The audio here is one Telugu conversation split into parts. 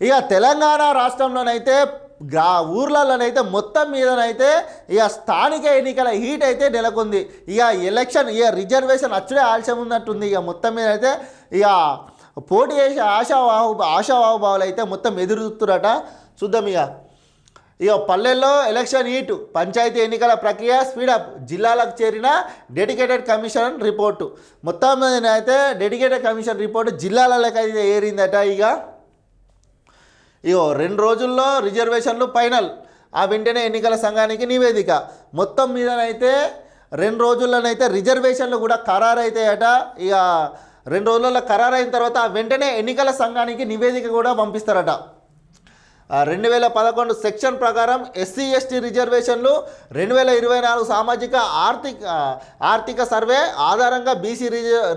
ఇక తెలంగాణ రాష్ట్రంలోనైతే ఊర్లలోనైతే మొత్తం మీదనైతే ఇక స్థానిక ఎన్నికల హీట్ అయితే నెలకొంది. ఇక ఎలక్షన్ ఇక రిజర్వేషన్ అచ్చుడే ఆలస్యం ఉన్నట్టుంది. ఇక మొత్తం మీద అయితే ఇక పోటీ చేసే ఆశావాహుభావులు అయితే మొత్తం ఎదురుతురట. చూద్దాం. ఇక పల్లెల్లో ఎలక్షన్ హీటు, పంచాయతీ ఎన్నికల ప్రక్రియ స్పీడప్, జిల్లాలకు చేరిన డెడికేటెడ్ కమిషన్ రిపోర్టు. మొత్తం మీద అయితే డెడికేటెడ్ కమిషన్ రిపోర్టు జిల్లాలకు అయితే ఏరిందట. ఇగో 2 రోజుల్లో రిజర్వేషన్లు ఫైనల్, ఆ వెంటనే ఎన్నికల సంఘానికి నివేదిక. మొత్తం మీదనైతే 2 రోజుల్లోనైతే రిజర్వేషన్లు కూడా ఖరారైతాయట. ఇక 2 రోజుల్లో ఖరారైన తర్వాత వెంటనే ఎన్నికల సంఘానికి నివేదిక కూడా పంపిస్తారట. 2011 సెక్షన్ ప్రకారం ఎస్సీ ఎస్టీ రిజర్వేషన్లు 2024 సామాజిక ఆర్థిక సర్వే ఆధారంగా బీసీ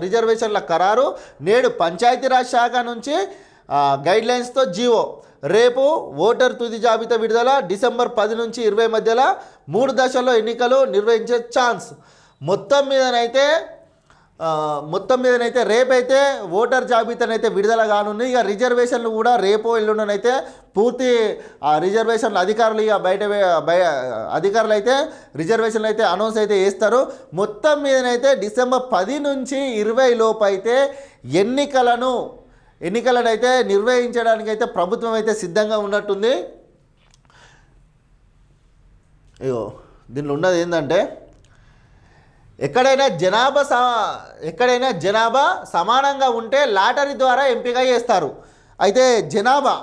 రిజర్వేషన్ల ఖరారు. నేడు పంచాయతీరాజ్ శాఖ నుంచి గైడ్లైన్స్తో జీవో. రేపు ఓటర్ తుది జాబితా విడుదల. డిసెంబర్ 10 నుంచి 20 మధ్యలో 3 దశల్లో ఎన్నికలు నిర్వహించే ఛాన్స్. మొత్తం మీదనైతే రేపైతే ఓటర్ జాబితానైతే విడుదల కానుంది. ఇక రిజర్వేషన్లు కూడా రేపు ఎల్లుండనైతే పూర్తి రిజర్వేషన్లు అధికారులు ఇక అధికారులు అయితే రిజర్వేషన్లు అయితే అనౌన్స్ అయితే చేస్తారు. మొత్తం మీదనైతే డిసెంబర్ 10 నుంచి 20 లోపు అయితే ఎన్నికలను అయితే నిర్వహించడానికైతే ప్రభుత్వం అయితే సిద్ధంగా ఉన్నట్టుంది. అయ్యో దీనిలో ఉన్నది ఏంటంటే ఎక్కడైనా జనాభా సమానంగా ఉంటే లాటరీ ద్వారా ఎంపిక చేస్తారు. అయితే జనాభా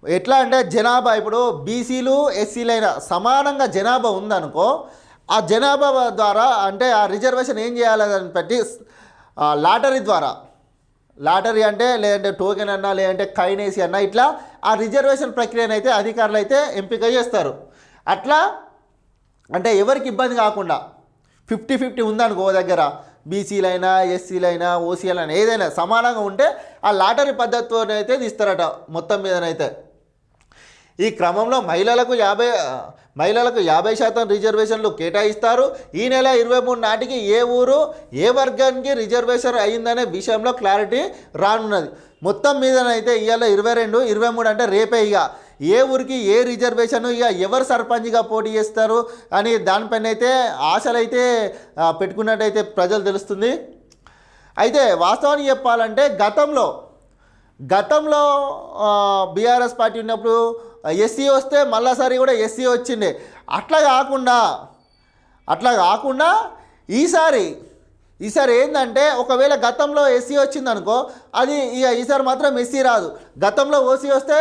ఎట్లా అంటే జనాభా ఇప్పుడు బీసీలు ఎస్సీలైనా సమానంగా జనాభా ఉందనుకో, ఆ జనాభా ద్వారా అంటే ఆ రిజర్వేషన్ ఏం చేయాలని బట్టి లాటరీ అంటే లేదంటే టోకెన్ అన్నా లేదంటే కైనేసి అన్నా ఇట్లా ఆ రిజర్వేషన్ ప్రక్రియను అయితే అధికారులు అయితే ఎంపిక చేస్తారు. అట్లా అంటే ఎవరికి ఇబ్బంది కాకుండా 50-50 ఉందనుకో దగ్గర బీసీలైనా ఎస్సీలైనా ఓసీలైనా ఏదైనా సమానంగా ఉంటే ఆ లాటరీ పద్ధతితో అయితే తీస్తారట. మొత్తం మీదనైతే ఈ క్రమంలో మహిళలకు 50% రిజర్వేషన్లు కేటాయిస్తారు. ఈ నెల 23 నాటికి ఏ ఊరు ఏ వర్గానికి రిజర్వేషన్ అయ్యిందనే విషయంలో క్లారిటీ రానున్నది. మొత్తం మీదనైతే ఇవాళ 22, 23 అంటే రేపే ఇక ఏ ఊరికి ఏ రిజర్వేషన్ ఇక ఎవరు సర్పంచ్గా పోటీ చేస్తారు అని దానిపైన అయితే ఆశలు అయితే పెట్టుకున్నట్టయితే ప్రజలు తెలుస్తుంది. అయితే వాస్తవానికి చెప్పాలంటే గతంలో బీఆర్ఎస్ పార్టీ ఉన్నప్పుడు ఎస్సీ వస్తే మళ్ళాసారి కూడా ఎస్సీ వచ్చిండే. అట్లా కాకుండా ఈసారి ఏంటంటే ఒకవేళ గతంలో ఎస్సీ వచ్చిందనుకో అది ఇక ఈసారి మాత్రం ఎస్సీ రాదు. గతంలో ఓసీ వస్తే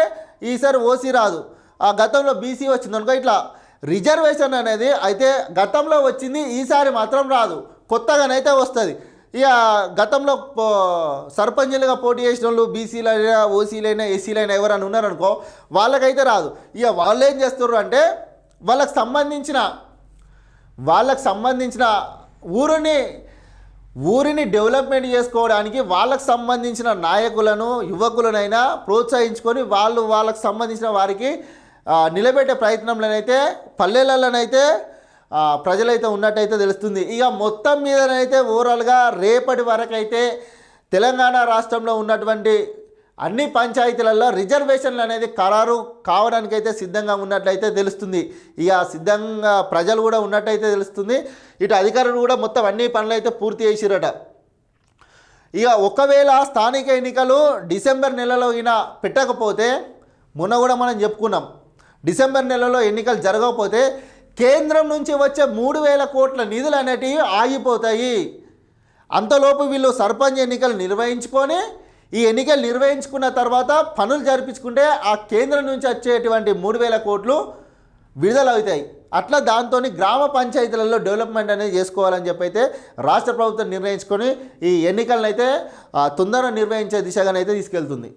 ఈసారి ఓసీ రాదు. ఆ గతంలో బీసీ వచ్చిందనుకో ఇట్లా రిజర్వేషన్ అనేది అయితే గతంలో వచ్చింది ఈసారి మాత్రం రాదు, కొత్తగానైతే వస్తుంది. ఇక గతంలో సర్పంచులుగా పోటీ చేసిన వాళ్ళు బీసీలైనా ఓసీలైనా ఎస్సీలైనా ఎవరైనా ఉన్నారనుకో వాళ్ళకైతే రాదు. ఇక వాళ్ళు ఏం చేస్తారు అంటే వాళ్ళకి సంబంధించిన ఊరిని డెవలప్మెంట్ చేసుకోవడానికి వాళ్ళకు సంబంధించిన నాయకులను యువకులనైనా ప్రోత్సహించుకొని వాళ్ళకు సంబంధించిన వారికి నిలబెట్టే ప్రయత్నంలోనైతే పల్లెలలోనైతే ప్రజలైతే ఉన్నట్టయితే తెలుస్తుంది. ఇక మొత్తం మీదనైతే ఓవరాల్గా రేపటి వరకైతే తెలంగాణ రాష్ట్రంలో ఉన్నటువంటి అన్ని పంచాయతీలలో రిజర్వేషన్లు అనేది ఖరారు కావడానికైతే సిద్ధంగా ఉన్నట్లయితే తెలుస్తుంది. ఇక సిద్ధంగా ప్రజలు కూడా ఉన్నట్టయితే తెలుస్తుంది. ఇటు అధికారులు కూడా మొత్తం అన్ని పనులు అయితే పూర్తి చేసిరట. ఇక ఒకవేళ స్థానిక ఎన్నికలు డిసెంబర్ నెలలో పెట్టకపోతే, మొన్న కూడా మనం చెప్పుకున్నాం, డిసెంబర్ నెలలో ఎన్నికలు జరగకపోతే కేంద్రం నుంచి వచ్చే 3,000 కోట్ల నిధులు అనేటివి ఆగిపోతాయి. అంతలోపు వీళ్ళు సర్పంచ్ ఎన్నికలు నిర్వహించుకొని ఈ ఎన్నికలు నిర్వహించుకున్న తర్వాత పనులు జరిపించుకుంటే ఆ కేంద్రం నుంచి వచ్చేటువంటి 3,000 కోట్లు విడుదలవుతాయి. అట్లా దాంతో గ్రామ పంచాయతీలలో డెవలప్మెంట్ అనేది చేసుకోవాలని చెప్పి అయితే రాష్ట్ర ప్రభుత్వం నిర్ణయించుకొని ఈ ఎన్నికలను అయితే తొందరగా నిర్వహించే దిశగానైతే తీసుకెళ్తుంది.